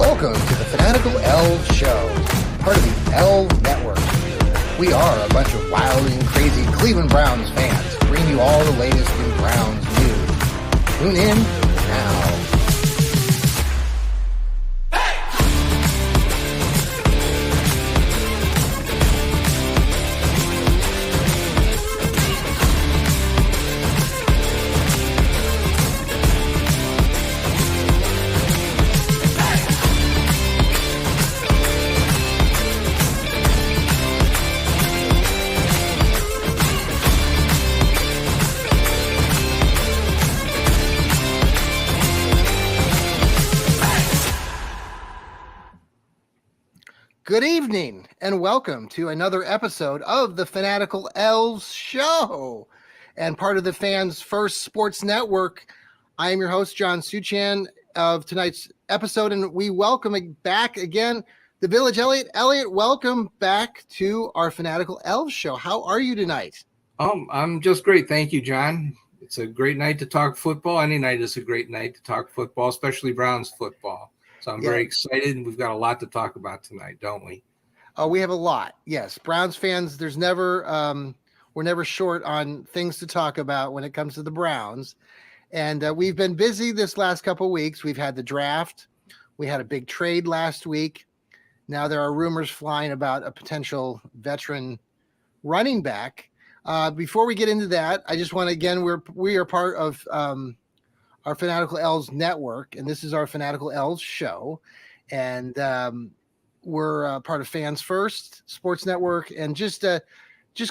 Welcome to the Fanatical Elfz Show, part of the Elfz Network. We are a bunch of wild and crazy Cleveland Browns fans, bringing you all the latest in Browns news. Tune in now. Good evening and welcome to another episode of the Fanatical Elfz Show and part of the Fans First Sports Network. I am your host, John Suchan, of tonight's episode, and we welcome back again the Village Elliot. Elliot, welcome back to our Fanatical Elfz Show. How are you tonight? I'm just great. Thank you, John. It's a great night to talk football. Any night is a great night to talk football, especially Browns football. So I'm very excited, and we've got a lot to talk about tonight, don't we? Oh, we have a lot. Yes, Browns fans. There's never we're never short on things to talk about when it comes to the Browns, and we've been busy this last couple of weeks. We've had the draft. We had a big trade last week. Now there are rumors flying about a potential veteran running back. Before we get into that, I just want to again we are part of our Fanatical Elfz Network, and this is our Fanatical Elfz Show, and we're part of Fans First Sports Network, and just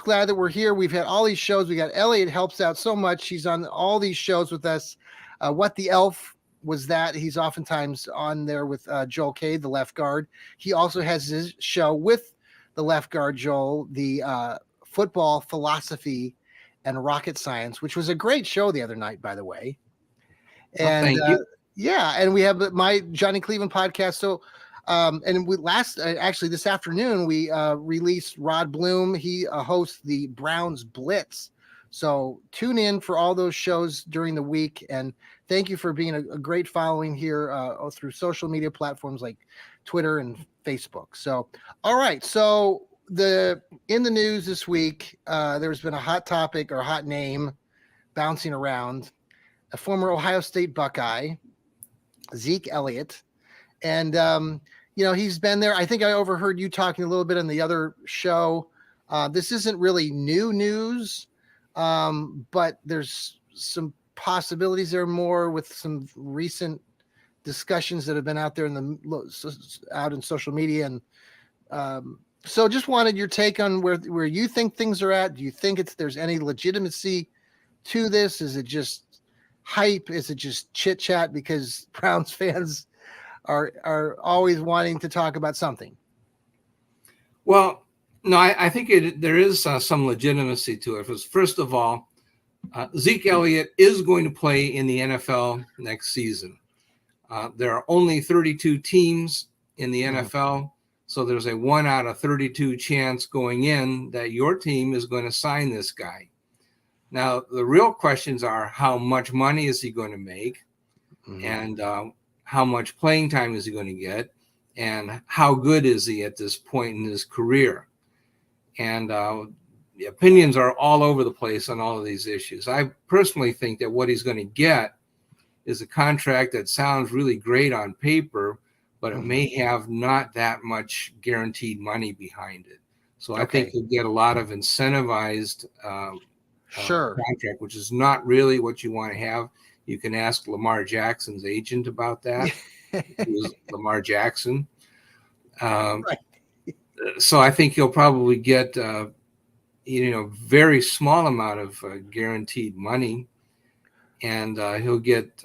glad that we're here. We've had all these shows. We got Elliot helps out so much. He's on all these shows with us. What the Elf was that? He's oftentimes on there with Joel K, the left guard. He also has his show with the left guard, Joel, the football philosophy and rocket science, which was a great show the other night, by the way. And thank you. And we have my Johnny Cleveland podcast. So, and we actually this afternoon we released Rod Bloom. He hosts the Browns Blitz. So tune in for all those shows during the week. And thank you for being a great following here through social media platforms like Twitter and Facebook. So, all right. So in the news this week, there's been a hot topic or a hot name bouncing around. A former Ohio State Buckeye, Zeke Elliot. And, he's been there. I think I overheard you talking a little bit on the other show. This isn't really new news, but there's some possibilities there more with some recent discussions that have been out there out in social media. And so just wanted your take on where you think things are at. Do you think there's any legitimacy to this? Is it just hype? Is it just chit chat because Browns fans are always wanting to talk about something? Well, no, I think there is some legitimacy to it. First of all, Zeke Elliott is going to play in the NFL next season. There are only 32 teams in the NFL, so there's a 1 out of 32 chance going in that your team is going to sign this guy. Now, the real questions are how much money is he going to make, and how much playing time is he going to get, and how good is he at this point in his career? And the opinions are all over the place on all of these issues. I personally think that what he's going to get is a contract that sounds really great on paper, but it may have not that much guaranteed money behind it. So I think he'll get a lot of incentivized contract, which is not really what you want to have. You can ask Lamar Jackson's agent about that. Who's Lamar Jackson? Right. So I think he'll probably get very small amount of guaranteed money, and he'll get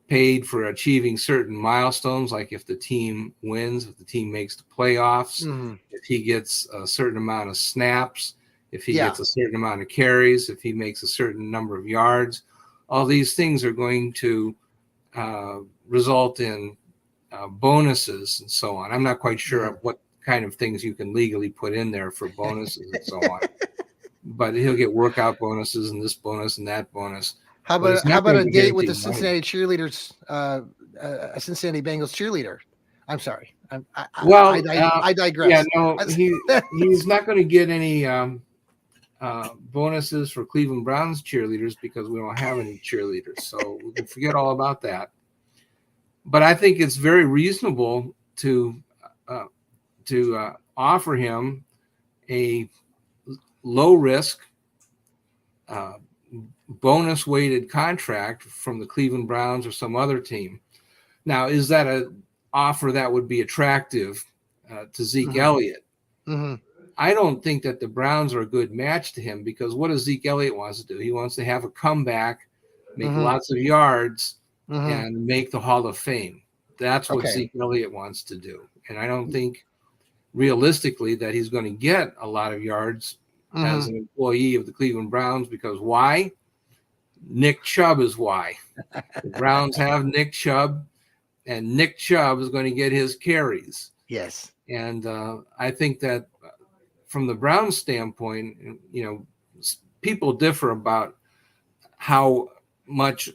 paid for achieving certain milestones, like if the team wins, if the team makes the playoffs, if he gets a certain amount of snaps, if he gets a certain amount of carries, if he makes a certain number of yards. All these things are going to result in bonuses and so on. I'm not quite sure what kind of things you can legally put in there for bonuses and so on. But he'll get workout bonuses and this bonus and that bonus. How about a date with the Cincinnati cheerleaders, a Cincinnati Bengals cheerleader? I'm sorry. Well, I yeah, digress. no, he's not going to get any bonuses for Cleveland Browns cheerleaders because we don't have any cheerleaders, so we can forget all about that. But I think it's very reasonable to offer him a low risk, bonus weighted contract from the Cleveland Browns or some other team. Now, is that an offer that would be attractive to Zeke Elliott? I don't think that the Browns are a good match to him because what does Zeke Elliott wants to do? He wants to have a comeback, make lots of yards, and make the Hall of Fame. That's what Zeke Elliott wants to do. And I don't think realistically that he's going to get a lot of yards as an employee of the Cleveland Browns because why? Nick Chubb is why. The Browns have Nick Chubb, and Nick Chubb is going to get his carries. Yes. And I think that from the Browns standpoint, you know, people differ about how much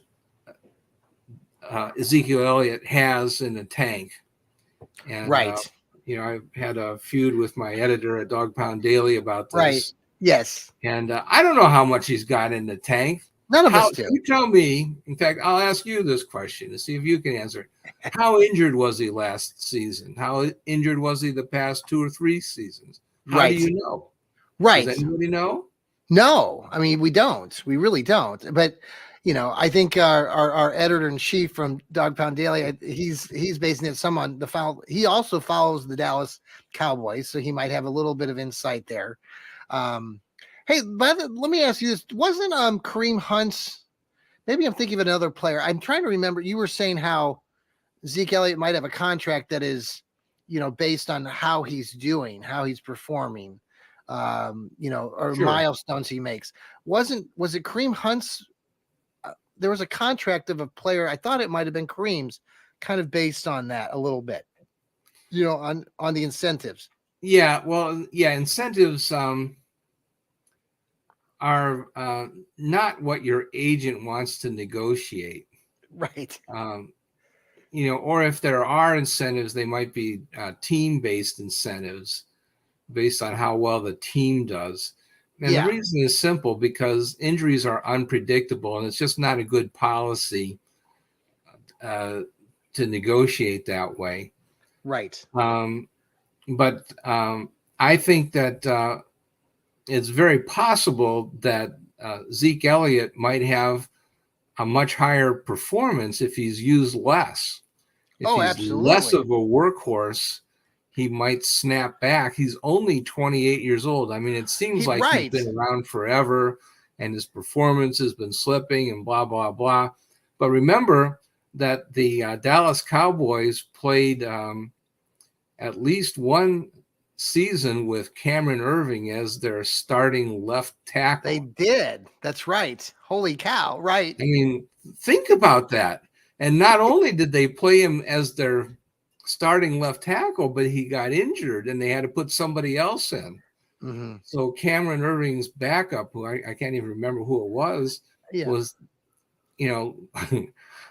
Ezekiel Elliott has in the tank. And, you know, I've had a feud with my editor at Dog Pound Daily about this. Right. Yes. And I don't know how much he's got in the tank. None of us do. You tell me. In fact, I'll ask you this question to see if you can answer. How injured was he last season? How injured was he the past 2 or 3 seasons? How do you know? Right. Does anybody know? No. I mean, we don't. We really don't. But, you know, I think our editor-in-chief from Dog Pound Daily, he's basing it some on the foul. He also follows the Dallas Cowboys, so he might have a little bit of insight there. Hey, let me ask you this. Wasn't Kareem Hunt's, maybe I'm thinking of another player. I'm trying to remember. You were saying how Zeke Elliott might have a contract that is, you know, based on how he's doing, how he's performing, you know, or milestones he makes. Was it Kareem Hunt's? There was a contract of a player. I thought it might have been Kareem's, kind of based on that a little bit, you know, on the incentives. Yeah. Well, yeah. Incentives are not what your agent wants to negotiate. Right. You know, or if there are incentives, they might be team-based incentives based on how well the team does. And the reason is simple because injuries are unpredictable and it's just not a good policy to negotiate that way. Right. But I think that it's very possible that Zeke Elliott might have a much higher performance if he's used less. If he's absolutely. less of a workhorse, he might snap back. He's only 28 years old. I mean, it seems like he's been around forever and his performance has been slipping and blah, blah, blah. But remember that the Dallas Cowboys played at least one season with Cameron Irving as their starting left tackle. They did. That's right. Holy cow. Right. I mean, think about that. And not only did they play him as their starting left tackle, but he got injured and they had to put somebody else in. So Cameron Irving's backup, who I can't even remember who it was, you know.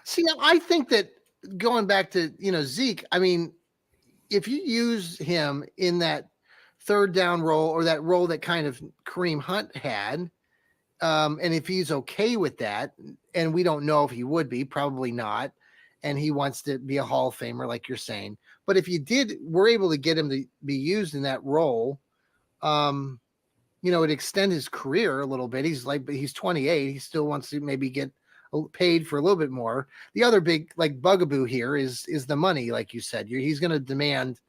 See, I think that going back to, you know, Zeke, I mean, if you use him in that third down role or that role that kind of Kareem Hunt had, and if he's okay with that, and we don't know if he would be, probably not, and he wants to be a Hall of Famer, like you're saying. But if you we're able to get him to be used in that role, you know, it extend his career a little bit. He's 28. He still wants to maybe get paid for a little bit more. The other big bugaboo here is the money, like you said. He's going to demand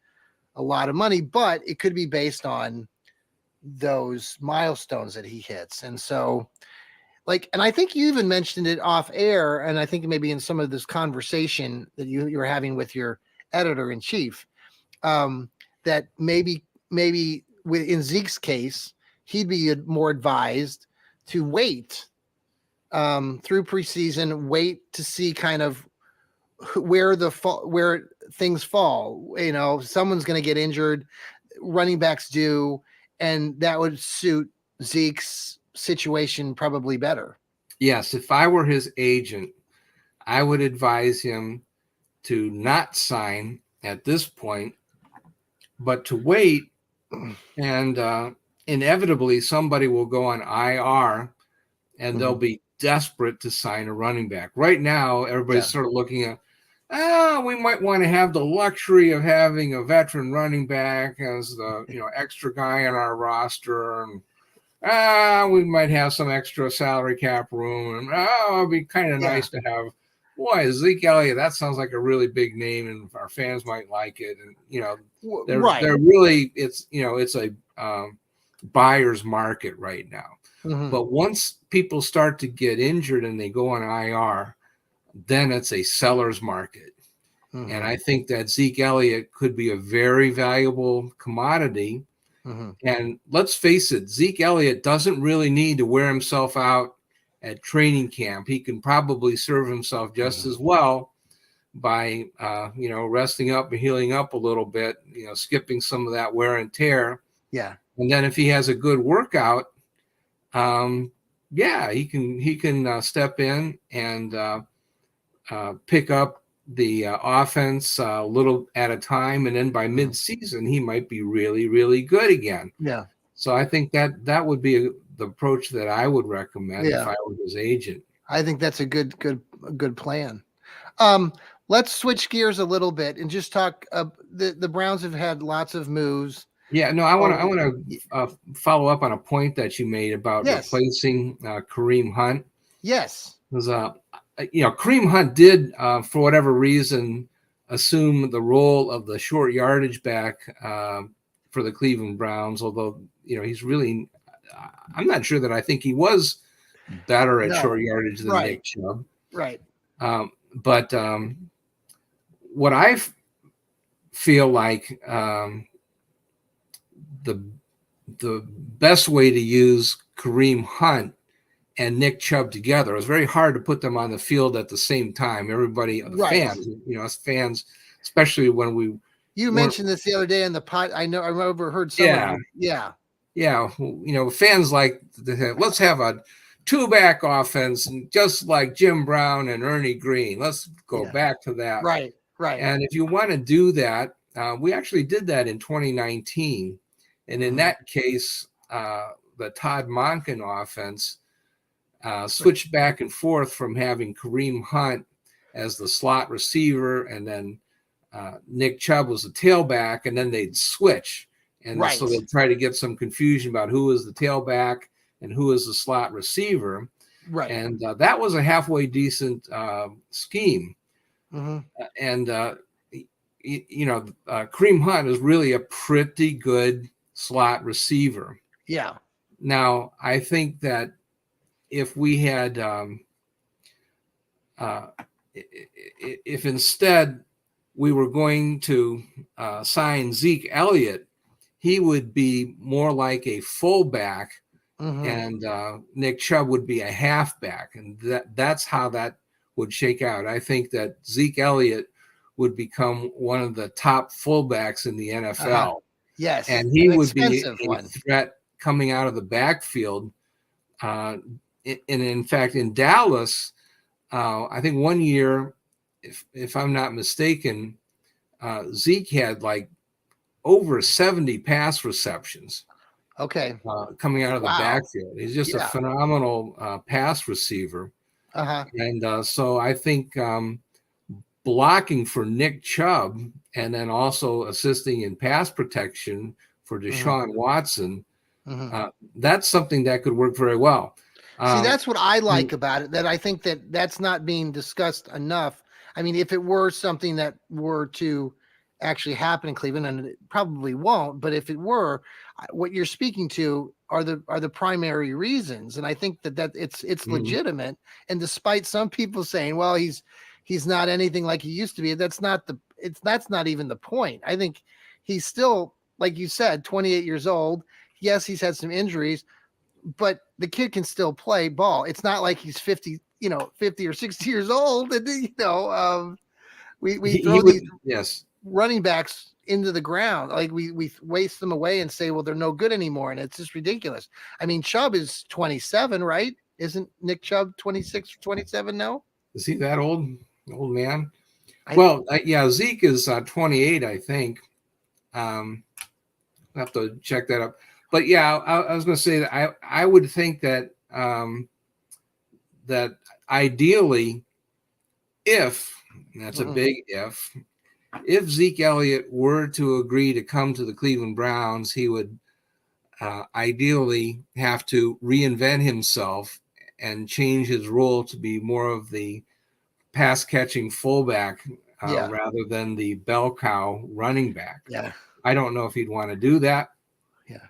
a lot of money, but it could be based on those milestones that he hits. And so, and I think you even mentioned it off air, and I think maybe in some of this conversation that you were having with your editor in chief, that maybe in Zeke's case, he'd be more advised to wait through preseason, wait to see kind of where things fall. You know, someone's going to get injured, running backs do, and that would suit Zeke's situation probably better. Yes, if I were his agent, I would advise him to not sign at this point, but to wait and inevitably somebody will go on IR and they'll be desperate to sign a running back. Right now, everybody's sort of looking at, we might want to have the luxury of having a veteran running back as the extra guy on our roster, and we might have some extra salary cap room, and it'd be kind of nice to have. Boy, Zeke Elliott, that sounds like a really big name, and our fans might like it. And they're really it's a buyer's market right now. But once people start to get injured and they go on IR, then it's a seller's market. And I think that Zeke Elliott could be a very valuable commodity. And let's face it, Zeke Elliott doesn't really need to wear himself out at training camp. He can probably serve himself just as well by, resting up and healing up a little bit, skipping some of that wear and tear. Yeah. And then if he has a good workout, he can step in and pick up the offense a little at a time, and then by mid-season he might be really, really good again. Yeah. So I think that would be the approach that I would recommend if I were his agent. I think that's a good plan. Let's switch gears a little bit and just talk. The Browns have had lots of moves. Yeah, no, I want to follow up on a point that you made about replacing Kareem Hunt. Yes. Because Kareem Hunt did, for whatever reason, assume the role of the short yardage back for the Cleveland Browns. Although he's really, I'm not sure that I think he was better at short yardage than Nick Chubb. Right. But what I feel like the best way to use Kareem Hunt and Nick Chubb together. It was very hard to put them on the field at the same time. Everybody, fans, us fans, especially when you mentioned this the other day in the pod. I overheard some. Fans like let's have a two-back offense, and just like Jim Brown and Ernie Green. Let's go back to that. Right. And if you want to do that, we actually did that in 2019, and in that case, the Todd Monken offense switched back and forth from having Kareem Hunt as the slot receiver, and then Nick Chubb was the tailback, and then they'd switch. And so they'd try to get some confusion about who is the tailback and who is the slot receiver. Right. And that was a halfway decent scheme. And, Kareem Hunt is really a pretty good slot receiver. Yeah. Now, I think that if we had, if instead we were going to sign Zeke Elliott, he would be more like a fullback, and Nick Chubb would be a halfback, and that's how that would shake out. I think that Zeke Elliott would become one of the top fullbacks in the NFL. Yes, and he would be a threat coming out of the backfield. And in fact, in Dallas, I think one year, if I'm not mistaken, Zeke had like over 70 pass receptions. Okay. Coming out of the backfield. He's just a phenomenal pass receiver. And so I think blocking for Nick Chubb and then also assisting in pass protection for Deshaun Watson, that's something that could work very well. See, that's what I like about it, that I think that's not being discussed enough. I mean, if it were something that were to actually happen in Cleveland, and it probably won't, but if it were, what you're speaking to are the primary reasons. And I think that it's legitimate. And despite some people saying, well, he's not anything like he used to be, that's not even the point. I think he's still, like you said, 28 years old. Yes, he's had some injuries, but the kid can still play ball. It's not like he's 50 or 60 years old. And, we throw these running backs into the ground. Like we waste them away and say, well, they're no good anymore. And it's just ridiculous. I mean, Chubb is 27, right? Isn't Nick Chubb 26 or 27 now? Is he that old man? Yeah, Zeke is 28, I think. I'll have to check that up. But yeah, I was going to say that I would think that that ideally, if that's a big if Zeke Elliott were to agree to come to the Cleveland Browns, he would ideally have to reinvent himself and change his role to be more of the pass catching fullback rather than the bell cow running back. Yeah. I don't know if he'd want to do that. Yeah.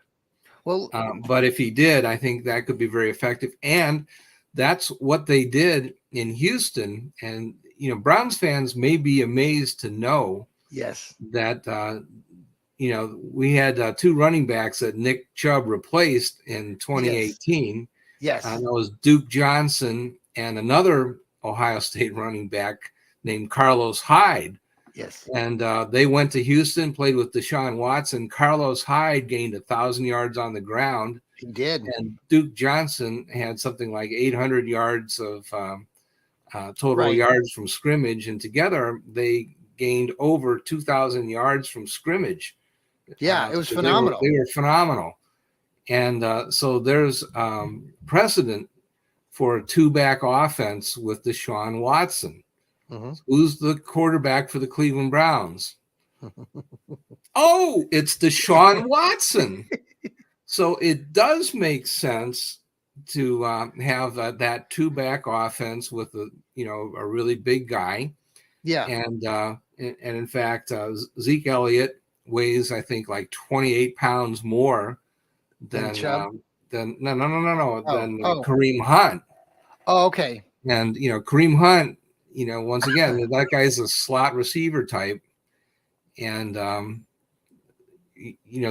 Well, but if he did, I think that could be very effective. And that's what they did in Houston. And, Browns fans may be amazed to know that, we had two running backs that Nick Chubb replaced in 2018. Yes. That was Duke Johnson and another Ohio State running back named Carlos Hyde. Yes. And they went to Houston, played with Deshaun Watson. Carlos Hyde gained 1,000 yards on the ground. He did. And Duke Johnson had something like 800 yards of total yards from scrimmage. And together they gained over 2,000 yards from scrimmage. Yeah, it was phenomenal. They were phenomenal. And so there's precedent for a two-back offense with Deshaun Watson. Who's the quarterback for the Cleveland Browns? Oh, it's Deshaun Watson. So it does make sense to have that two-back offense with a really big guy. Yeah. And in fact, Zeke Elliott weighs, I think, like 28 pounds more than Kareem Hunt. Oh, okay. And Kareem Hunt, once again, that guy's a slot receiver type. And the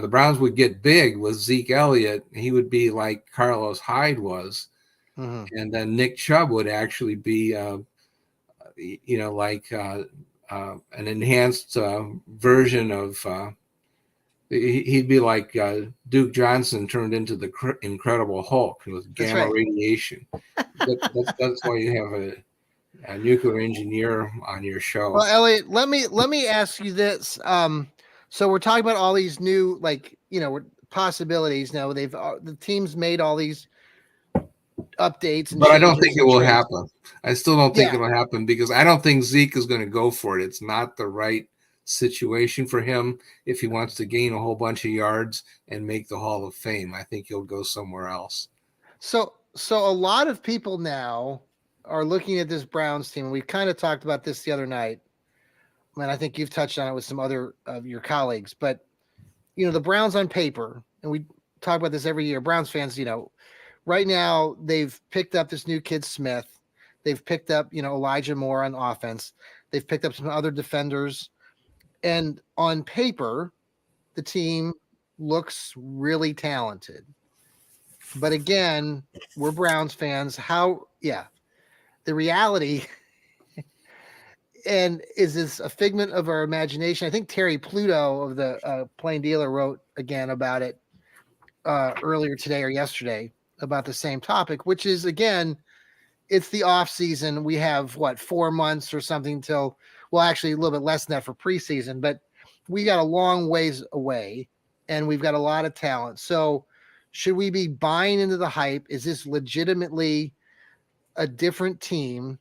Browns would get big with Zeke Elliott. He would be like Carlos Hyde was. And then Nick Chubb would actually be like an enhanced version of he'd be like Duke Johnson turned into the Incredible Hulk with gamma radiation. That's why you have a nuclear engineer on your show. Well, Elliot, let me ask you this. So we're talking about all these new, possibilities. Now the team's made all these updates, but I don't think it will happen. I still don't think it'll happen because I don't think Zeke is going to go for it. It's not the right situation for him if he wants to gain a whole bunch of yards and make the Hall of Fame. I think he'll go somewhere else. So a lot of people now are looking at this Browns team. We kind of talked about this the other night, and I think you've touched on it with some other of your colleagues. But the Browns on paper, and we talk about this every year. Browns fans, right now they've picked up this new kid Smith. They've picked up Elijah Moore on offense. They've picked up some other defenders, and on paper, the team looks really talented. But again, we're Browns fans. The reality, and is this a figment of our imagination? I think Terry Pluto of the Plain Dealer wrote again about it earlier today or yesterday about the same topic, which is, again, it's the off season. We have 4 months or something till, well, actually a little bit less than that for preseason, but we got a long ways away and we've got a lot of talent. So should we be buying into the hype? Is this legitimately a different team,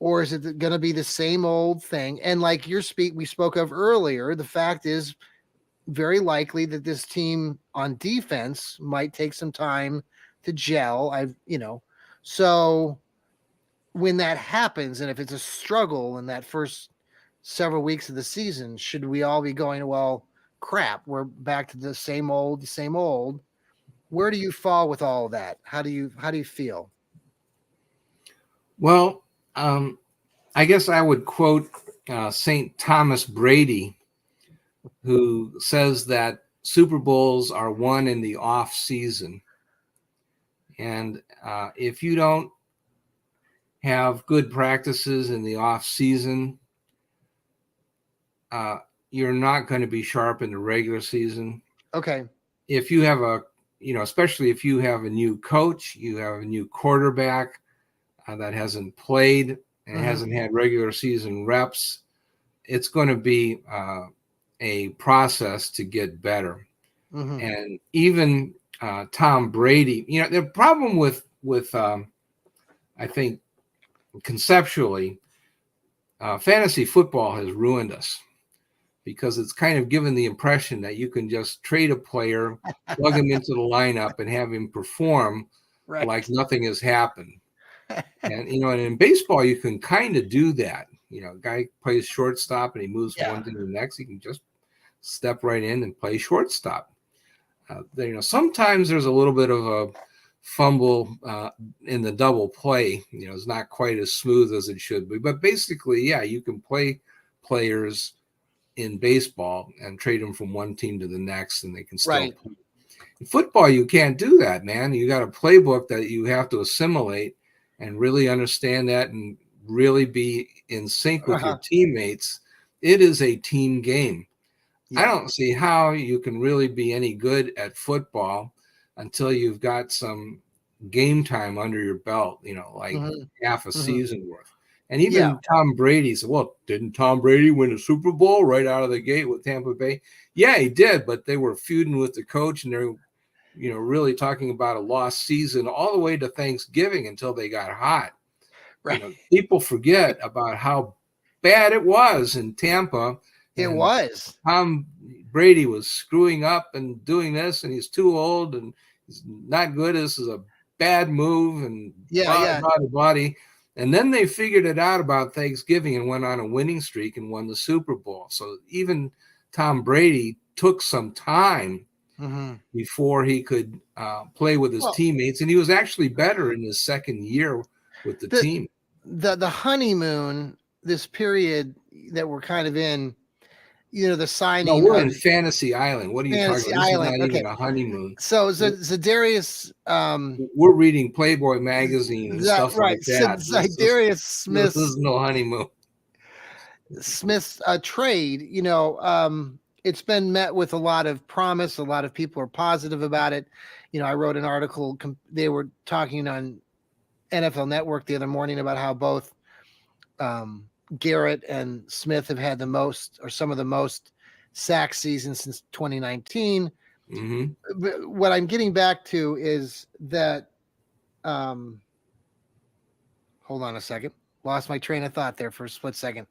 or is it going to be the same old thing? And like we spoke of earlier, the fact is very likely that this team on defense might take some time to gel. So when that happens, and if it's a struggle in that first several weeks of the season, should we all be going, well, crap, we're back to the same old? Where do you fall with all of that? How do you feel? Well, I guess I would quote St. Thomas Brady, who says that Super Bowls are won in the off season. And if you don't have good practices in the off season, you're not going to be sharp in the regular season. Okay. If you have especially if you have a new coach, you have a new quarterback that hasn't played and hasn't had regular season reps, it's going to be a process to get better. Mm-hmm. And even Tom Brady, the problem with I think conceptually, fantasy football has ruined us because it's kind of given the impression that you can just trade a player, plug him into the lineup, and have him perform like nothing has happened. And and in baseball, you can kind of do that. A guy plays shortstop and he moves from one to the next. He can just step right in and play shortstop. Sometimes there's a little bit of a fumble in the double play. It's not quite as smooth as it should be. But basically, you can play players in baseball and trade them from one team to the next, and they can still play. In football, you can't do that, man. You got a playbook that you have to assimilate and really understand that and really be in sync with your teammates. It is a team game. I don't see how you can really be any good at football until you've got some game time under your belt, like half a season worth. And even Tom Brady said, well, didn't Tom Brady win a Super Bowl right out of the gate with Tampa Bay? Yeah, he did, but they were feuding with the coach, and they're, really talking about a lost season all the way to Thanksgiving until they got hot. People forget about how bad it was in Tampa. It was. Tom Brady was screwing up and doing this, and he's too old and he's not good. This is a bad move, and body. And then they figured it out about Thanksgiving and went on a winning streak and won the Super Bowl. So even Tom Brady took some time before he could play with his teammates, and he was actually better in his second year with the team. The honeymoon, this period that we're kind of in, the signing. No, we're in Fantasy Island. What are you talking about? Island. This is not even a honeymoon. So Zadarius, we're reading Playboy magazine and stuff like that. Zadarius Smith. This is no honeymoon. Smith's trade, it's been met with a lot of promise. A lot of people are positive about it. I wrote an article. They were talking on NFL Network the other morning about how both Garrett and Smith have had the most or some of the most sack seasons since 2019. But what I'm getting back to is that hold on a second. Lost my train of thought there for a split second.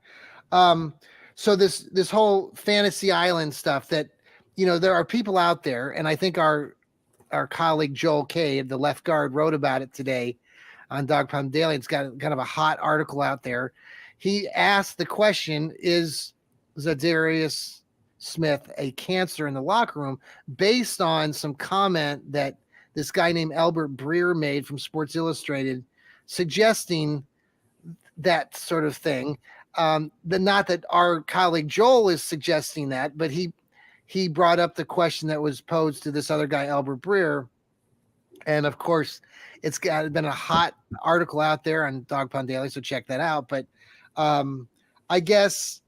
So this whole Fantasy Island stuff that, there are people out there, and I think our colleague Joel Kay, the left guard, wrote about it today on Dog Pound Daily. It's got kind of a hot article out there. He asked the question, is Zadarius Smith a cancer in the locker room, based on some comment that this guy named Albert Breer made from Sports Illustrated, suggesting that sort of thing. Not that our colleague Joel is suggesting that, but he brought up the question that was posed to this other guy, Albert Breer. And of course, it's been a hot article out there on Dog Pound Daily, so check that out. But I guess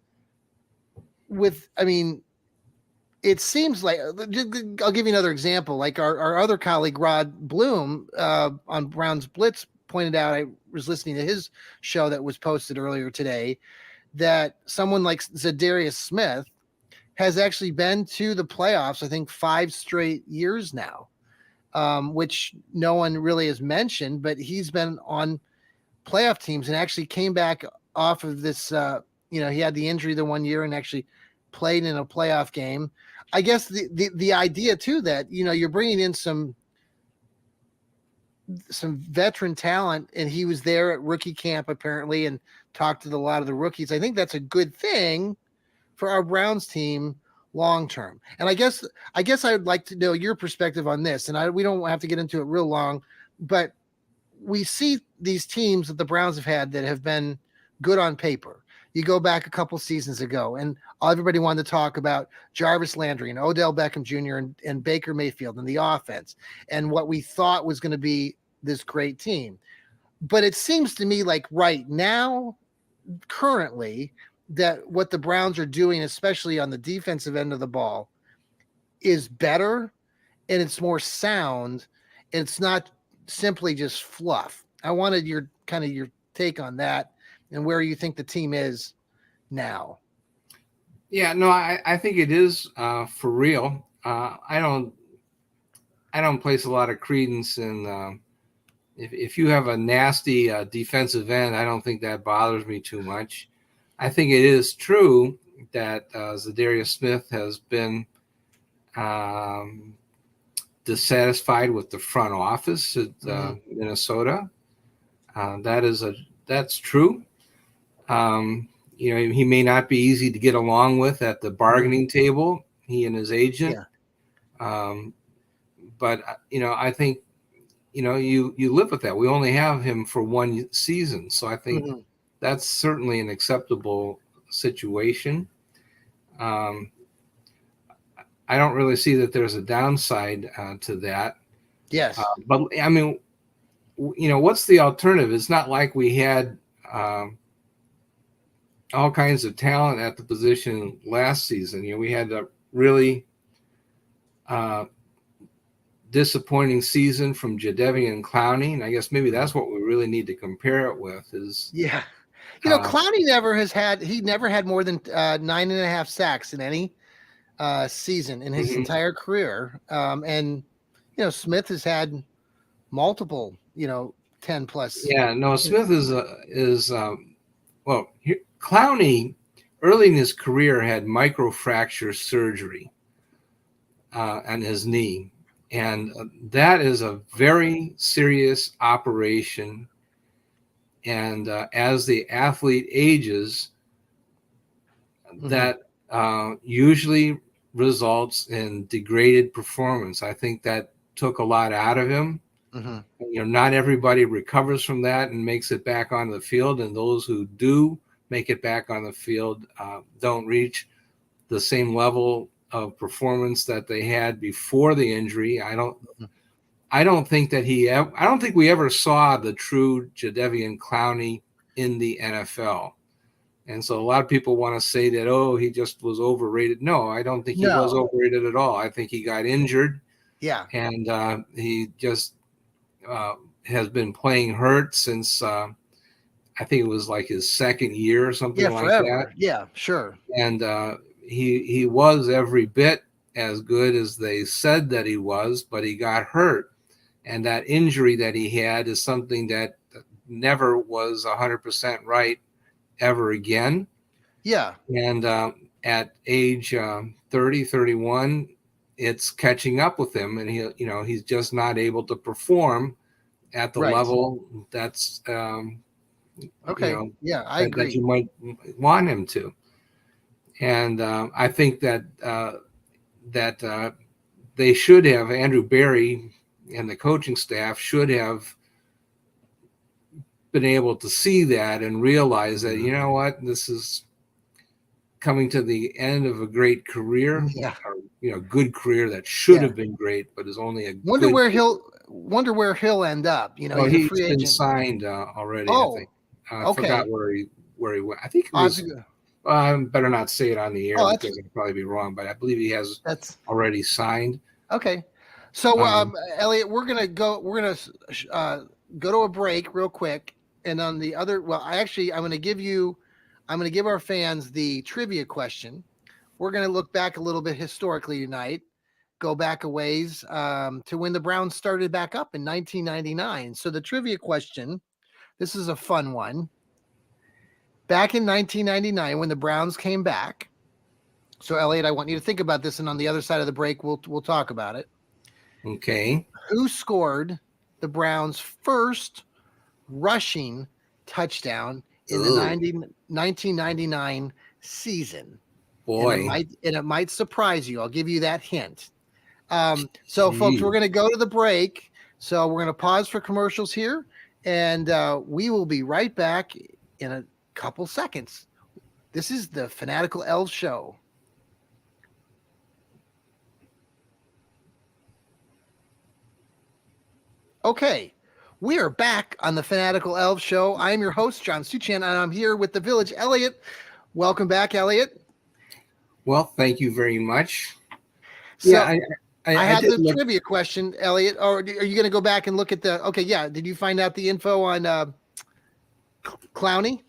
it seems like, I'll give you another example. Like our other colleague, Rod Bloom, on Brown's Blitz, pointed out, I was listening to his show that was posted earlier today, that someone like Zadarius Smith has actually been to the playoffs, I think 5 straight years now, which no one really has mentioned, but he's been on playoff teams and actually came back off of this, he had the injury the one year and actually played in a playoff game. I guess the idea too, that, you're bringing in some veteran talent, and he was there at rookie camp apparently and talked to a lot of the rookies. I think that's a good thing for our Browns team long term. And I guess I would like to know your perspective on this. And we don't have to get into it real long, but we see these teams that the Browns have had that have been good on paper. You go back a couple seasons ago, and everybody wanted to talk about Jarvis Landry and Odell Beckham Jr. and Baker Mayfield and the offense and what we thought was going to be this great team. But it seems to me like right now, currently, that what the Browns are doing, especially on the defensive end of the ball, is better, and it's more sound. And it's not simply just fluff. I wanted your take on that and where you think the team is now. Yeah, no, I think it is for real. I don't place a lot of credence in if you have a nasty defensive end. I don't think that bothers me too much. I think it is true that Zadarius Smith has been um, dissatisfied with the front office at Minnesota. That's true. He may not be easy to get along with at the bargaining table, he and his agent. Yeah. But I think you live with that. We only have him for one season, so I think that's certainly an acceptable situation. I don't really see that there's a downside to that. Yes. But I mean, what's the alternative? It's not like we had all kinds of talent at the position last season. We had a really disappointing season from Jadeveon Clowney, and I guess maybe that's what we really need to compare it with. Clowney never had more than 9.5 sacks in any season in his entire career. And Smith has had multiple, 10 plus. Yeah, no, Smith is Clowney early in his career had microfracture surgery on his knee. And that is a very serious operation. And as the athlete ages, that usually results in degraded performance. I think that took a lot out of him. Not everybody recovers from that and makes it back on the field. And those who do make it back on the field don't reach the same level of performance that they had before the injury. I don't think we ever saw the true Jadeveon Clowney in the NFL. And so a lot of people want to say that, he just was overrated. No, I don't think he was overrated at all. I think he got injured. Yeah. And he just has been playing hurt since I think it was like his second year or something like that. Yeah, sure. And he was every bit as good as they said that he was, but he got hurt. And that injury that he had is something that never was 100% right ever again. Yeah. And at age 30, 31, it's catching up with him, and he's just not able to perform at the level that's okay. I agree that you might want him to. And I think that they should have, Andrew Berry and the coaching staff should have been able to see that and realize that, this is coming to the end of a great career, or, good career that should have been great, but is only a wonder where he'll end up. He's he's a free been agent. Signed already. Oh, I think. I forgot where he went. I think it was. I better not say it on the air because it'll probably be wrong, but I believe he has already signed. Okay. So, Elliot, we're gonna go to a break real quick, and on the other, I'm gonna give our fans the trivia question. We're gonna look back a little bit historically tonight, go back a ways to when the Browns started back up in 1999. So the trivia question, this is a fun one. Back in 1999, when the Browns came back. So, Elliot, I want you to think about this, and on the other side of the break, we'll talk about it. Okay. Who scored the Browns' first rushing touchdown in the 1999 season? Boy. And it might surprise you. I'll give you that hint. So, folks, we're going to go to the break. So we're going to pause for commercials here, and we will be right back in a couple seconds. This is the Fanatical Elfz Show. Okay, we are back on the Fanatical Elfz Show. I am your host, John Suchan, and I'm here with the Village Elliot. Welcome back, Elliot. Well, thank you very much. So I had the trivia question, Elliot. Or are you going to go back and look at the? Okay, yeah. Did you find out the info on Clowney?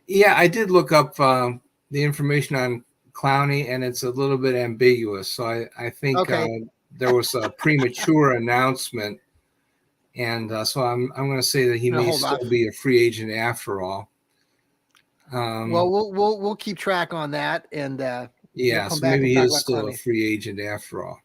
Yeah, I did look up the information on Clowney, and it's a little bit ambiguous. So I think there was a premature announcement, and so I'm going to say that he may still be a free agent after all. Well, we'll keep track on that, and yeah, we'll so maybe he is still a free agent after all.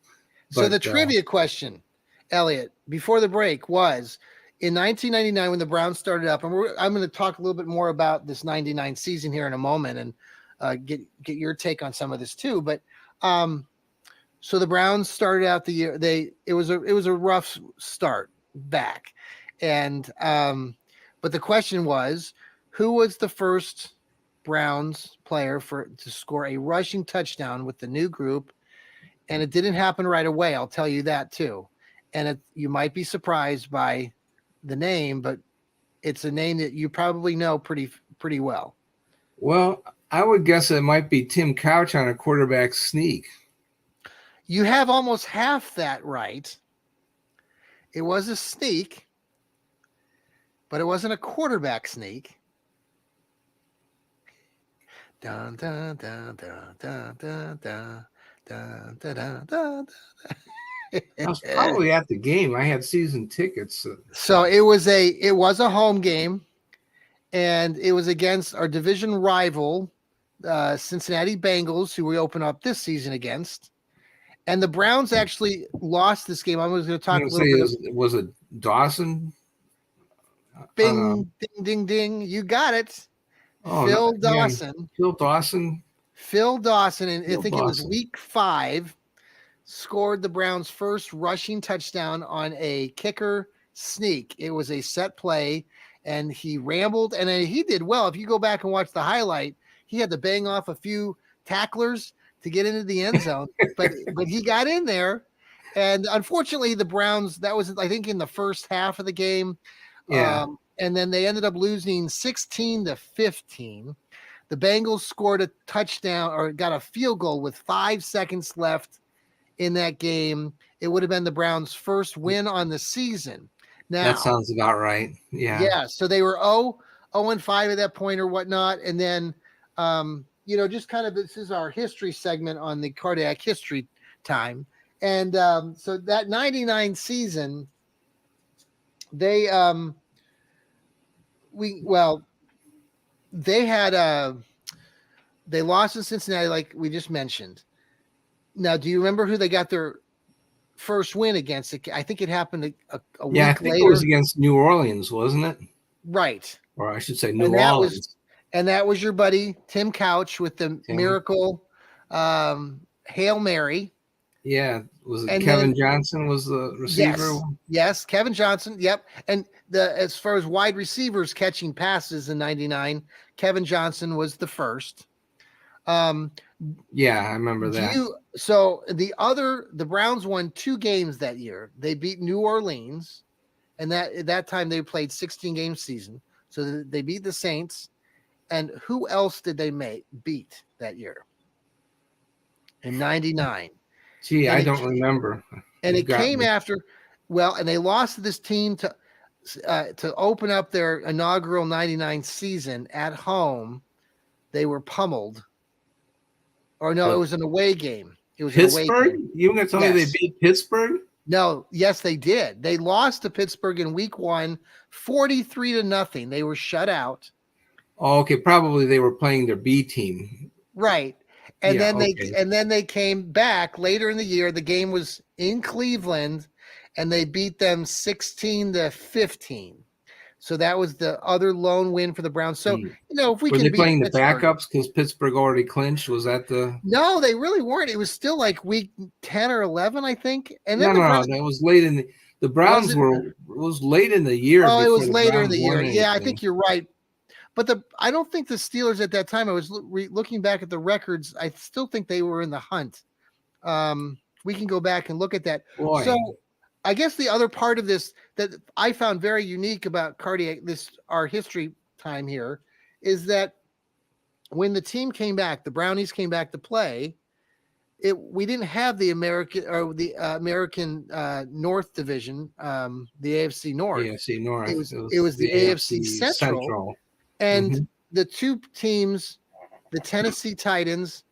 But, so the trivia question, Elliot, before the break was, in 1999 when the Browns started up, and I'm going to talk a little bit more about this 99 season here in a moment, and get your take on some of this too. But so the Browns started out the year. It was a rough start back, and but the question was, who was the first Browns player to score a rushing touchdown with the new group? And it didn't happen right away. I'll tell you that too. And you might be surprised by the name, but it's a name that you probably know pretty well. Well, I would guess it might be Tim Couch on a quarterback sneak. You have almost half that right. It was a sneak, but it wasn't a quarterback sneak. Dun, dun, dun, dun, dun, dun, dun. Dun, dun, dun, dun, dun. I was probably at the game. I had season tickets. So it was a home game, and it was against our division rival, Cincinnati Bengals, who we open up this season against. And the Browns actually lost this game. I was going to talk a little bit. Was it Dawson? Bing, ding, ding, ding. You got it. Oh, Phil Dawson. Yeah, Phil Dawson. Phil Dawson, and I think it was week 5, scored the Browns' first rushing touchdown on a kicker sneak. It was a set play, and he rambled, and he did well. If you go back and watch the highlight, he had to bang off a few tacklers to get into the end zone, but he got in there. And unfortunately, the Browns, that was, I think, in the first half of the game. Yeah. And then they ended up losing 16-15. The Bengals scored a touchdown or got a field goal with 5 seconds left in that game. It would have been the Browns' first win on the season. Now, that sounds about right. Yeah. Yeah. So they were 0-5 at that point or whatnot. And then, just kind of, this is our history segment on the Cardiac History Time. And so that 99 season, they lost in Cincinnati, like we just mentioned. Now, do you remember who they got their first win against? I think it happened a week later. I think it was against New Orleans, wasn't it? Right. Or I should say New Orleans. And that was your buddy Tim Couch with the miracle Hail Mary. Yeah. Was it Kevin Johnson was the receiver? Yes, Kevin Johnson. Yep. And as far as wide receivers catching passes in 99, Kevin Johnson was the first. Yeah, I remember that. So the Browns won 2 games that year. They beat New Orleans, and at that time they played 16-game season. So they beat the Saints. And who else did they beat that year? In 99. Gee, I don't remember. And it came after, and they lost to this team to open up their inaugural 99 season at home. They were pummeled. Or no, it was an away game. It was Pittsburgh? An away game. You going to tell me they beat Pittsburgh? No, yes, they did. They lost to Pittsburgh in week 1, 43-0. They were shut out. Oh, okay. Probably they were playing their B team. Right. And then they came back later in the year. The game was in Cleveland, and they beat them 16-15. So that was the other lone win for the Browns. So, if we were can they beat playing the Pittsburgh, backups because Pittsburgh already clinched? Was that the? No, they really weren't. It was still like week 10 or 11, I think. And then that was late in the Browns was late in the year. Oh, it was later in the year. Yeah, I think you're right. But I don't think the Steelers at that time, I was looking back at the records, I still think they were in the hunt. We can go back and look at that. Boy. So I guess the other part of this that I found very unique about our history time here, is that when the team came back, the Brownies came back to play, we didn't have the American North Division, the AFC North. AFC North. It was the AFC Central. And the two teams the Tennessee Titans,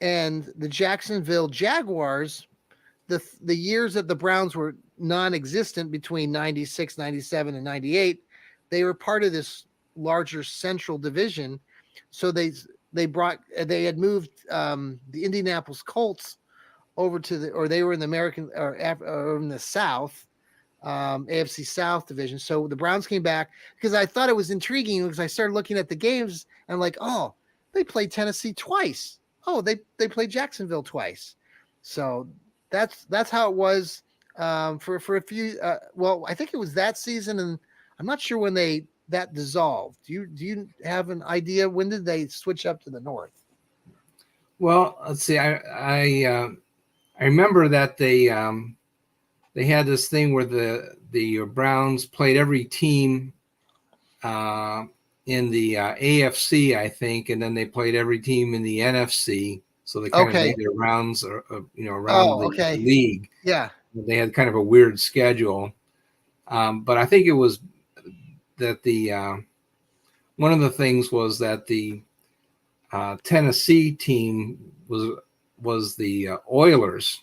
and the Jacksonville Jaguars. The years that the Browns were non-existent between 96, 97, and 98, they were part of this larger central division. So they had moved the Indianapolis Colts over or they were in the American or in the South, AFC South division. So the Browns came back because I thought it was intriguing because I started looking at the games and like, oh, they played Tennessee twice. Oh, they played Jacksonville twice. So that's how it was for a few. Well, I think it was that season, and I'm not sure when that dissolved. Do you have an idea when did they switch up to the North? Well, let's see. I remember that they had this thing where the Browns played every team in the AFC, I think, and then they played every team in the NFC. So they kind of made their rounds, around the league. Yeah, they had kind of a weird schedule, but I think it was that one of the things was that the Tennessee team was the Oilers,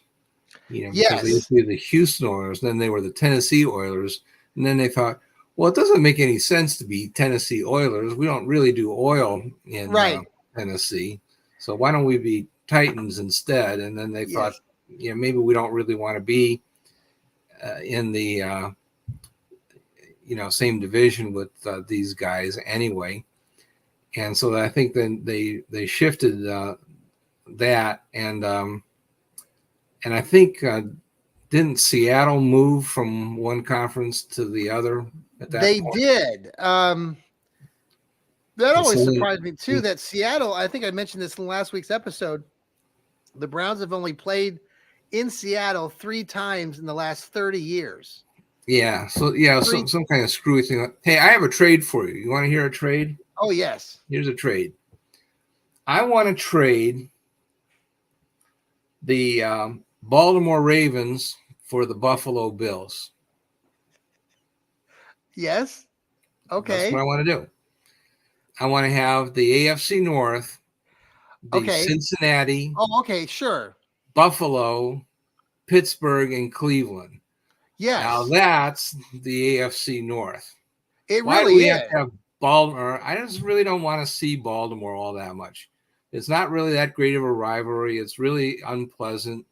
because they used to be the Houston Oilers, and then they were the Tennessee Oilers, and then they thought, well, it doesn't make any sense to be Tennessee Oilers. We don't really do oil in Tennessee, so why don't we be Titans instead? And then they thought, maybe we don't really want to be in the same division with these guys anyway. And so I think then they shifted that, and I think didn't Seattle move from one conference to the other at that point? They did. That always surprised me too. That Seattle, I think I mentioned this in last week's episode. The Browns have only played in Seattle 3 times in the last 30 years. Yeah. So some kind of screwy thing. Hey, I have a trade for you. You want to hear a trade? Oh, yes. Here's a trade. I want to trade the Baltimore Ravens for the Buffalo Bills. Yes. Okay. That's what I want to do. I want to have the AFC North, the Cincinnati. Oh, okay. Sure. Buffalo, Pittsburgh, and Cleveland. Yes. Now that's the AFC North. Why really do we have to have Baltimore? I just really don't want to see Baltimore all that much. It's not really that great of a rivalry. It's really unpleasant.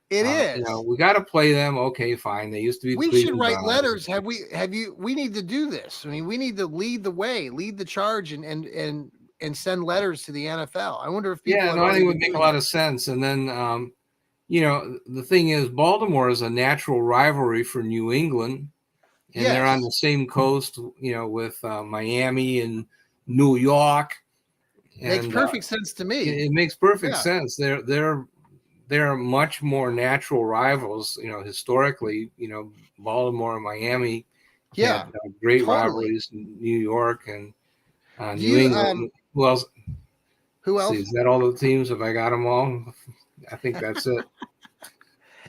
It is. We got to play them. Okay, fine. They used to be. We should write letters. We need to do this. I mean, we need to lead the way, lead the charge, and send letters to the NFL. I wonder if people. Yeah, I think it would make a lot of sense. And then, the thing is, Baltimore is a natural rivalry for New England, and they're on the same coast, with Miami and New York. Makes perfect sense to me. It makes perfect sense. They're much more natural rivals, historically. Baltimore and Miami had great rivalries in New York and New England. Who else? See, is that all the teams? Have I got them all? I think that's it.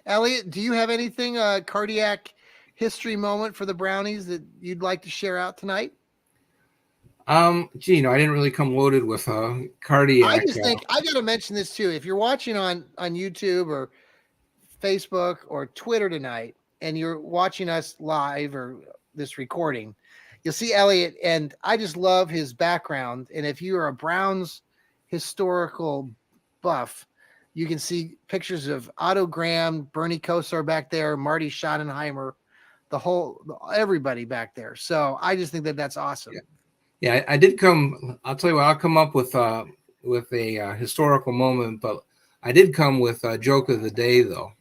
Elliot, do you have anything, cardiac history moment for the Brownies that you'd like to share out tonight? I didn't really come loaded with cardiac. I just think I got to mention this too. If you're watching on YouTube or Facebook or Twitter tonight, and you're watching us live or this recording, you'll see Elliot, and I just love his background. And if you are a Browns historical buff, you can see pictures of Otto Graham, Bernie Kosar back there, Marty Schottenheimer, everybody back there. So I just think that's awesome. Yeah, I did come. I'll tell you what. I'll come up with a historical moment, but I did come with a joke of the day, though.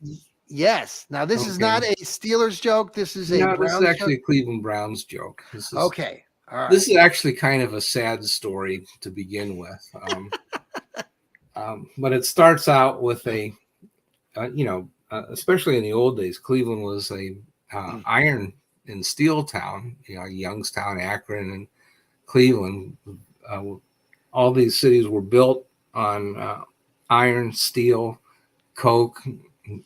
Yes. Now this is not a Steelers joke. This is Browns this is actually a Cleveland Browns joke. Okay. All right. This is actually kind of a sad story to begin with. But it starts out with especially in the old days, Cleveland was a iron and steel town. Youngstown, Akron, and Cleveland. All these cities were built on iron, steel, coke,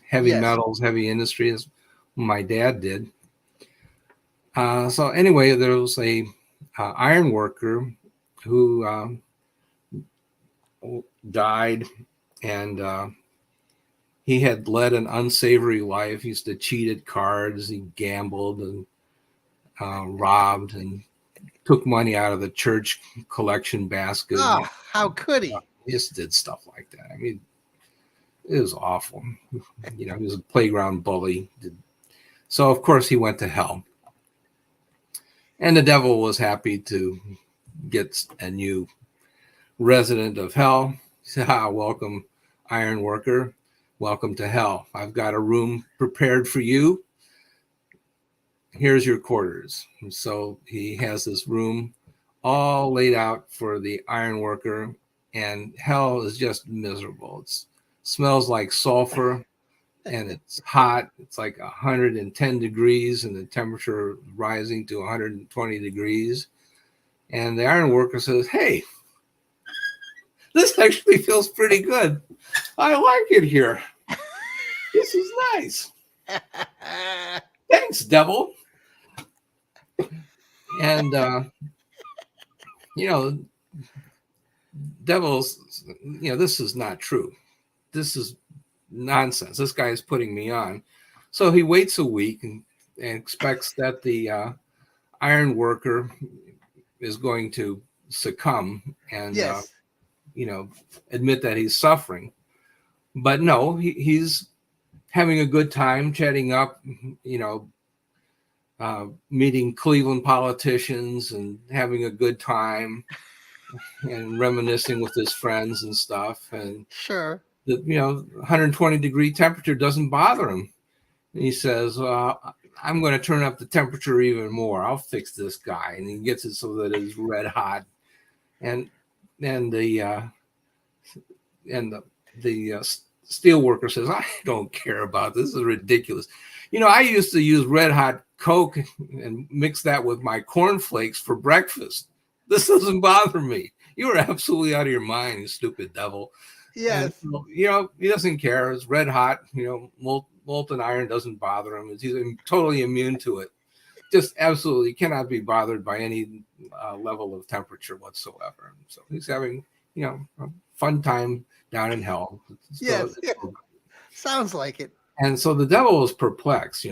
heavy metals, heavy industries. My dad did. So anyway, there was a iron worker who died, and he had led an unsavory life. He used to cheat at cards, he gambled and robbed and took money out of the church collection basket. Oh, how could he? He just did stuff like that. I mean, it was awful. He was a playground bully. So, of course, he went to hell. And the devil was happy to get a new resident of hell. He said, welcome, iron worker. Welcome to hell. I've got a room prepared for you. Here's your quarters. And so he has this room all laid out for the iron worker, and hell is just miserable. It smells like sulfur, and it's hot. It's like 110 degrees, and the temperature rising to 120 degrees. And the iron worker says, hey, this actually feels pretty good. I like it here. This is nice. Thanks, devil. And, devils, this is not true. This is nonsense. This guy is putting me on. So he waits a week and expects that the iron worker is going to succumb and, yes. Admit that he's suffering. But no, he's having a good time, chatting up, meeting Cleveland politicians and having a good time and reminiscing with his friends and stuff. And sure, the 120 degree temperature doesn't bother him. And he says, well, I'm going to turn up the temperature even more. I'll fix this guy. And he gets it so that it's red hot. And the steel worker says, I don't care about this. This is ridiculous. I used to use red hot Coke and mix that with my cornflakes for breakfast. This doesn't bother me. You are absolutely out of your mind, you stupid devil. Yes. And, he doesn't care. It's red hot. Molten iron doesn't bother him. He's totally immune to it. Just absolutely cannot be bothered by any level of temperature whatsoever. So he's having, a fun time down in hell. Yes. Sounds like it. And so the devil is perplexed.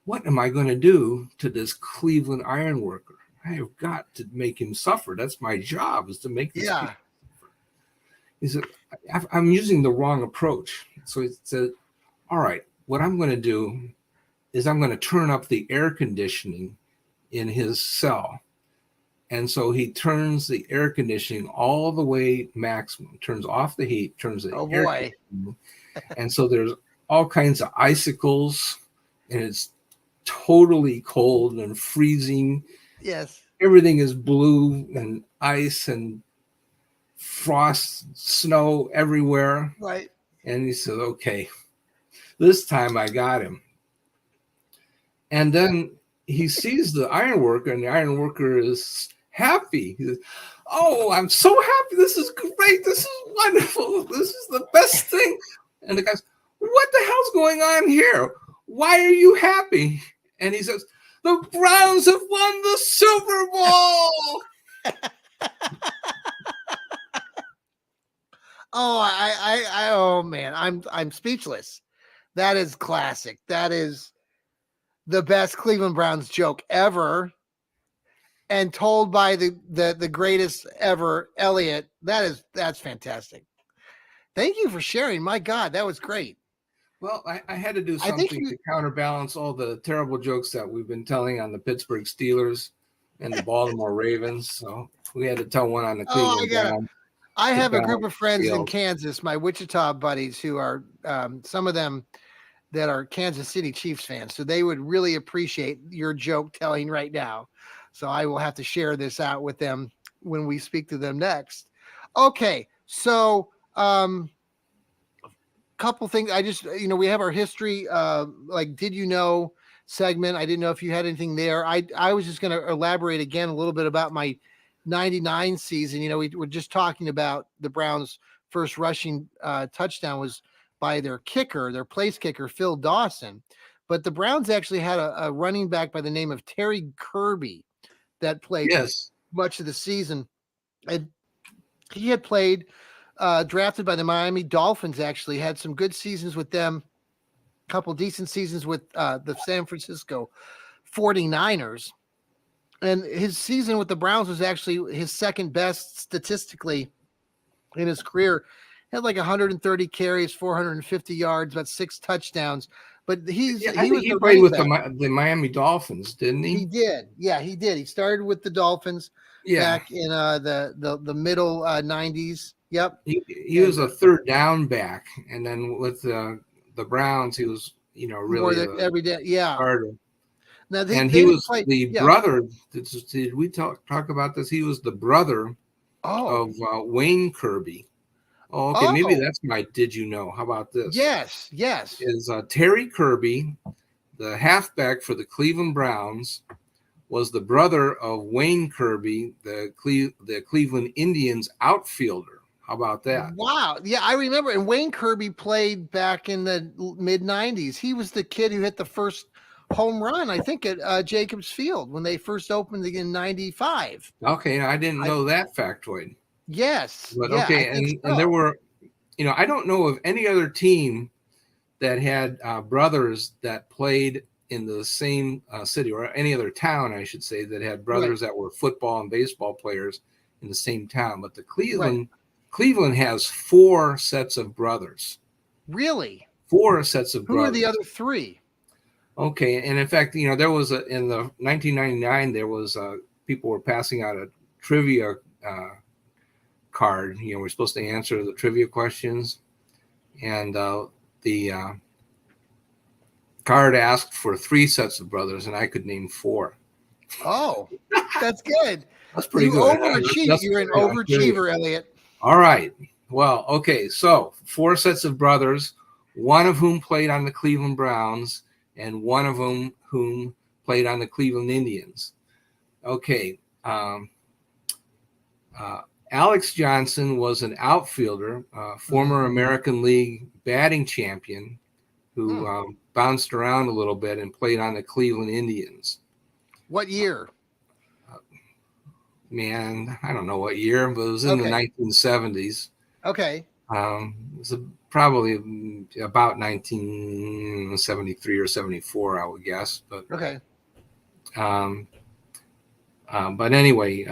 What am I going to do to this Cleveland iron worker? I have got to make him suffer. That's my job, is to make this suffer. He said, I'm using the wrong approach. So he said, all right, what I'm going to do is I'm going to turn up the air conditioning in his cell. And so he turns the air conditioning all the way maximum, turns off the heat, turns the air conditioning. And so there's all kinds of icicles, and it's totally cold and freezing. Yes. Everything is blue and ice and frost, snow everywhere. Right. And he said, okay, this time I got him. And then he sees the iron worker, and the iron worker is happy. He says, oh, I'm so happy. This is great. This is wonderful. This is the best thing. And the guy's, what the hell's going on here? Why are you happy? And he says, the Browns have won the Super Bowl. Oh man, I'm speechless. That is classic. That is the best Cleveland Browns joke ever, and told by the greatest ever, Elliot. That's fantastic. Thank you for sharing. My God, that was great. Well, I had to do something to counterbalance all the terrible jokes that we've been telling on the Pittsburgh Steelers and the Baltimore Ravens. So we had to tell one on the Cleveland Browns. I have a group of friends in Kansas, my Wichita buddies, who are some of them that are Kansas City Chiefs fans. So they would really appreciate your joke telling right now. So I will have to share this out with them when we speak to them next. Okay. So, couple things. I just, we have our history, like, did you know segment. I didn't know if you had anything there. I was just going to elaborate again a little bit about my 99 season. We were just talking about the Browns' first rushing touchdown was by their kicker, their place kicker, Phil Dawson. But the Browns actually had a running back by the name of Terry Kirby that played much of the season. And He had played, drafted by the Miami Dolphins, actually had some good seasons with them, a couple decent seasons with the San Francisco 49ers. And his season with the Browns was actually his second best statistically in his career. He had like 130 carries, 450 yards, about 6 touchdowns. But he was he the played running with back. the Miami Dolphins, didn't he? He did. Yeah, he did. He started with the Dolphins back in the middle 90s. Yep. He was a third down back, and then with the Browns, he was really more every day. Yeah. starter. Now He was play, the brother. Did we talk about this? He was the brother of Wayne Kirby. Oh, okay. Maybe that's my did you know? How about this? Yes. Is Terry Kirby, the halfback for the Cleveland Browns, was the brother of Wayne Kirby, the Cleveland Indians outfielder. How about that? Wow. Yeah, I remember. And Wayne Kirby played back in the mid 90s. He was the kid who hit the first home run, I think, at Jacobs Field when they first opened in 95. Okay, I didn't know that factoid. Yes. But yeah, okay, and there were, I don't know of any other team that had brothers that played in the same city, or any other town, I should say, that had brothers that were football and baseball players in the same town. But the Cleveland has 4 sets of brothers. Really? 4 sets of brothers. Who are the other 3? Okay, and in fact, there was in the 1999 there was people were passing out a trivia card. We're supposed to answer the trivia questions, and the card asked for 3 sets of brothers, and I could name 4. Oh, that's good. That's pretty good. You're an overachiever, Elliot. All right. Well, okay. So 4 sets of brothers, one of whom played on the Cleveland Browns, and one of whom played on the Cleveland Indians. Okay. Alex Johnson was an outfielder, former American League batting champion, who bounced around a little bit and played on the Cleveland Indians. What year? Man, I don't know what year, but it was in the 1970s. Okay. It was probably about 1973 or 74, I would guess. But okay. But anyway,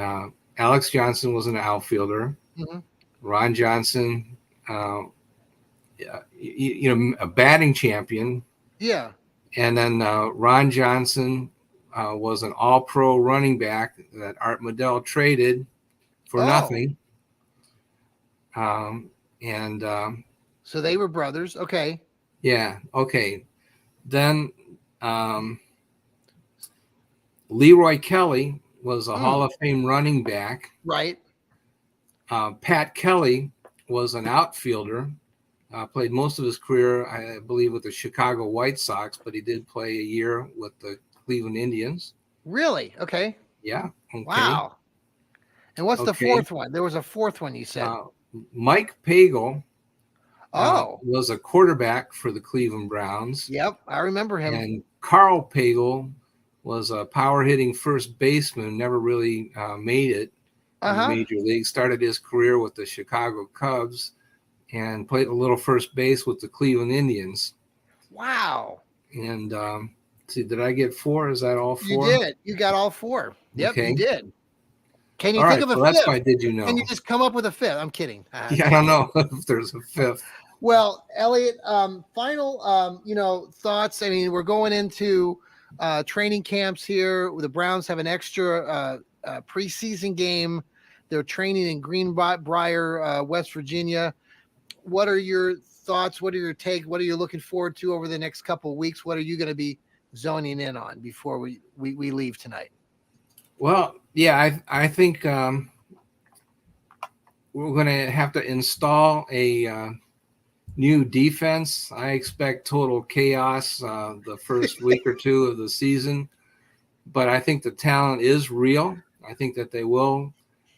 Alex Johnson was an outfielder. Mm-hmm. Ron Johnson, a batting champion. Yeah. And then Ron Johnson was an all-pro running back that Art Modell traded for nothing. So they were brothers. Okay. Yeah. Okay. Then Leroy Kelly was a Hall of Fame running back. Right. Pat Kelly was an outfielder. Played most of his career, I believe, with the Chicago White Sox, but he did play a year with the Cleveland Indians. Really? Okay. Yeah. Okay. Wow. And what's the 4th one? There was a 4th one you said. Mike Pagel was a quarterback for the Cleveland Browns. Yep, I remember him. And Carl Pagel was a power-hitting first baseman, never really made it in the major league. Started his career with the Chicago Cubs and played a little first base with the Cleveland Indians. Wow. And see, did I get 4? Is that all 4? You did. You got all 4. Yep, you did. Can you think of a 5th? That's why did you know? Can you just come up with a 5th? I'm kidding. Yeah, I don't know if there's a 5th. Well, Elliot, final, thoughts. I mean, we're going into training camps here. The Browns have an extra preseason game. They're training in Greenbrier, West Virginia. What are your thoughts? What are your take? What are you looking forward to over the next couple of weeks? What are you going to be zoning in on before we leave tonight? Well, yeah, I think we're going to have to install a new defense. I expect total chaos the first week or 2 of the season, but I think the talent is real. I think that they will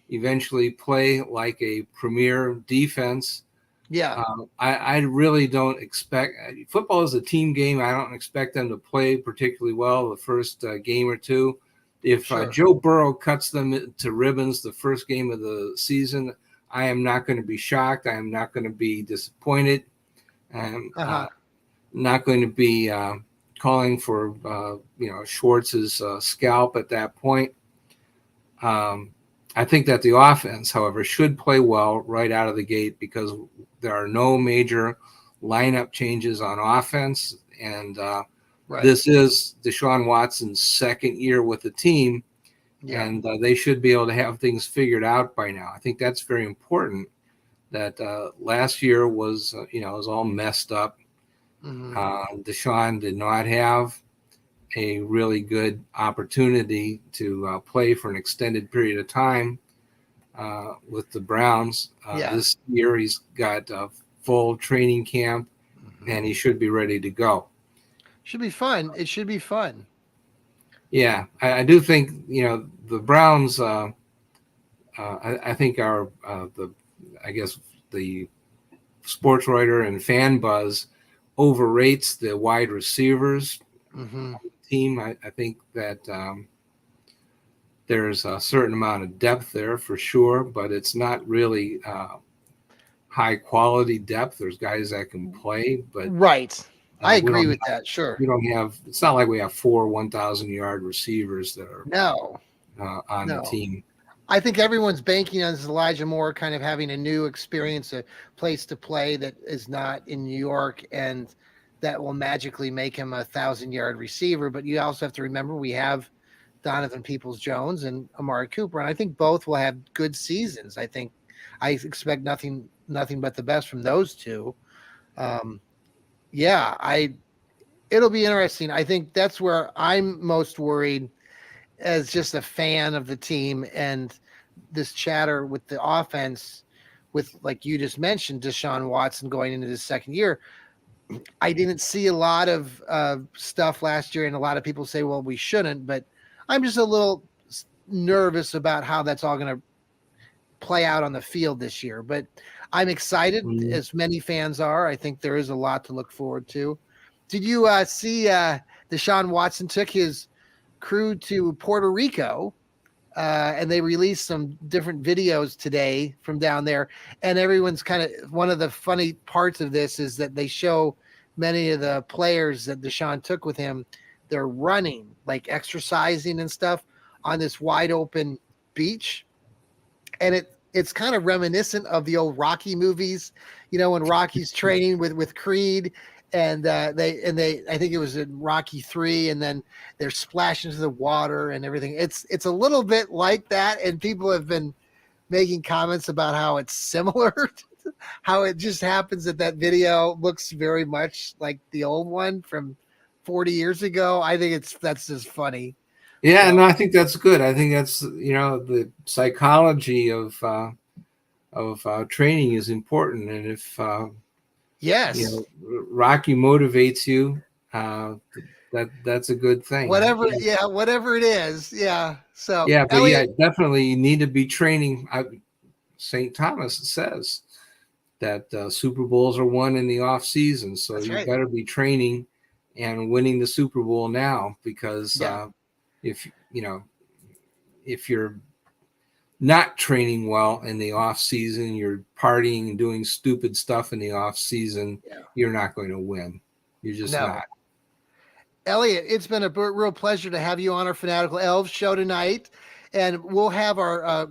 eventually play like a premier defense. Yeah. I really don't expect – football is a team game. I don't expect them to play particularly well the first game or 2. If Joe Burrow cuts them to ribbons the first game of the season, I am not going to be shocked. I am not going to be disappointed. I'm not going to be calling for Schwartz's scalp at that point. I think that the offense, however, should play well right out of the gate because there are no major lineup changes on offense. And this is Deshaun Watson's second year with the team. Yeah. And they should be able to have things figured out by now. I think that's very important. That last year was, was all messed up. Deshaun did not have a really good opportunity to play for an extended period of time with the Browns. This year he's got a full training camp, and he should be ready to go. Should be fun. It should be fun. Yeah, I do think the Browns. I think are the sports writer and fan buzz overrates the wide receivers team. I think that there's a certain amount of depth there for sure, but it's not really high quality depth. There's guys that can play, but I agree with that. Sure, we don't have. It's not like we have 4 1,000-yard receivers that are on the team. I think everyone's banking on Elijah Moore kind of having a new experience, a place to play that is not in New York, and that will magically make him a 1,000-yard receiver. But you also have to remember we have Donovan Peoples-Jones and Amari Cooper, and I think both will have good seasons. I expect nothing but the best from those two. It'll be interesting. I think that's where I'm most worried as just a fan of the team and this chatter with the offense with, like you just mentioned, Deshaun Watson going into his second year. I didn't see a lot of stuff last year, and a lot of people say, well, we shouldn't, but I'm just a little nervous about how that's all going to play out on the field this year. But I'm excited, as many fans are. I think there is a lot to look forward to. Did you see Deshaun Watson took his crew to Puerto Rico, and they released some different videos today from down there, and everyone's kind of, one of the funny parts of this is that they show many of the players that Deshaun took with him, they're running, like exercising and stuff on this wide open beach, and it's kind of reminiscent of the old Rocky movies, when Rocky's training with Creed. And they I think it was in Rocky 3, and then they're splashing into the water and everything. It's a little bit like that, and people have been making comments about how it's similar, how it just happens that video looks very much like the old one from 40 years ago. I think that's just funny. Yeah, no, I think that's good. I think that's the psychology of training is important, and if yes, Rocky motivates you, that's a good thing. Whatever it is. Yeah. So yeah, but Elliot, definitely you need to be training. St. Thomas says that Super Bowls are won in the off season, so you better be training and winning the Super Bowl now, because if you're not training well in the off season, you're partying and doing stupid stuff in the off season, you're not going to win. You're just not. Elliot, it's been a real pleasure to have you on our Fanatical Elfz show tonight, and we'll have a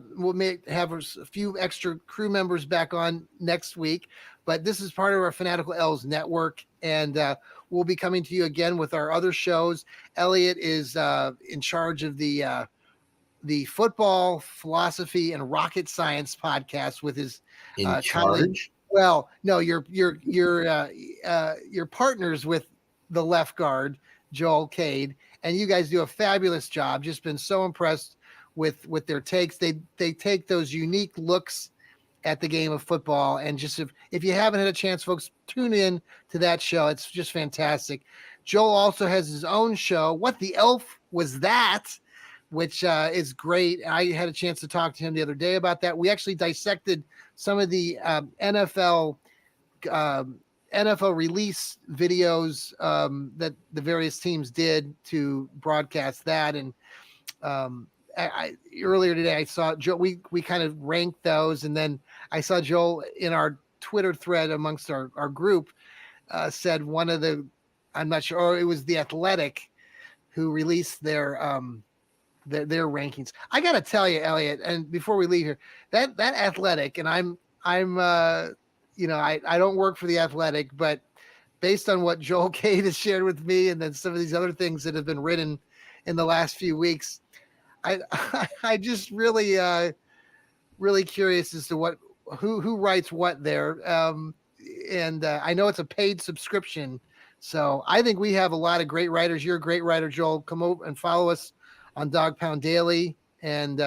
few extra crew members back on next week, but this is part of our Fanatical Elfz network, and we'll be coming to you again with our other shows. Elliot is in charge of the football, philosophy, and rocket science podcast with his charge. Well, no, you're partners with the left guard, Joel Cade, and you guys do a fabulous job. Just been so impressed with their takes. They take those unique looks at the game of football, and just if you haven't had a chance, folks, tune in to that show. It's just fantastic. Joel also has his own show, What the Elf Was That?, which is great. I had a chance to talk to him the other day about that. We actually dissected some of the NFL release videos that the various teams did to broadcast that. And earlier today, I saw Joe. We kind of ranked those, and then I saw Joel in our Twitter thread amongst our group said one of the, I'm not sure, or it was The Athletic who released their rankings. I got to tell you, Elliot, and before we leave here, that Athletic, and I'm you know, I don't work for The Athletic, but based on what Joel Cade has shared with me, and then some of these other things that have been written in the last few weeks, I just really really curious as to who writes what there. And I know it's a paid subscription, so I think we have a lot of great writers. You're a great writer, Joel. Come over and follow us on Dog Pound Daily, and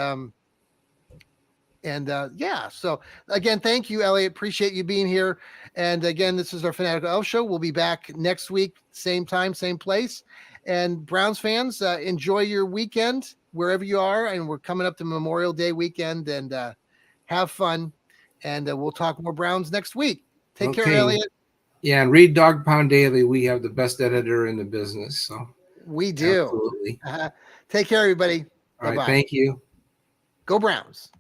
yeah. So again, thank you, Elliot. Appreciate you being here. And again, this is our Fanatical Elfz Show. We'll be back next week, same time, same place. And Browns fans, enjoy your weekend wherever you are. And we're coming up to Memorial Day weekend, and have fun. And we'll talk more Browns next week. Take care, Elliot. Yeah, and read Dog Pound Daily. We have the best editor in the business. So we do. Absolutely. Take care, everybody. All Bye-bye. right, thank you. Go Browns.